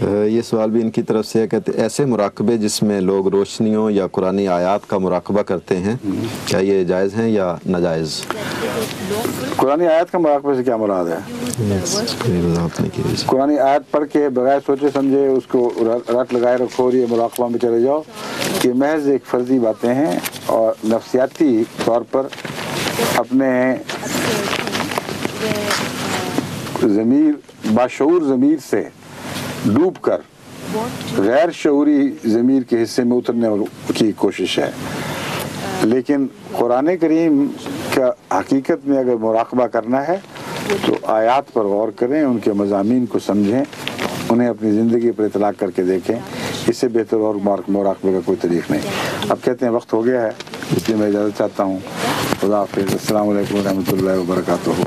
یہ سوال بھی ان کی طرف سے ہے، کہتے ایسے مراقبے جس میں لوگ روشنیوں یا قرآنی آیات کا مراقبہ کرتے ہیں، کیا یہ جائز ہیں یا ناجائز؟ قرآنی آیات کا مراقبے سے کیا مراد ہے؟ قرآنی آیت پڑھ کے بغیر سوچے سمجھے اس کو رٹ لگائے رکھو اور یہ مراقبہ میں چلے جاؤ، یہ محض ایک فرضی باتیں ہیں، اور نفسیاتی طور پر اپنے ضمیر باشعور ضمیر سے ڈوب کر غیر شعوری ضمیر کے حصے میں اترنے کی کوشش ہے۔ لیکن قرآن کریم کا حقیقت میں اگر مراقبہ کرنا ہے تو آیات پر غور کریں، ان کے مضامین کو سمجھیں، انہیں اپنی زندگی پر اطلاق کر کے دیکھیں، اس سے بہتر اور مراقبے کا کوئی طریق نہیں۔ اب کہتے ہیں وقت ہو گیا ہے، اس لیے میں اجازت چاہتا ہوں۔ خدا حافظ، السلام علیکم ورحمۃ اللہ وبرکاتہ۔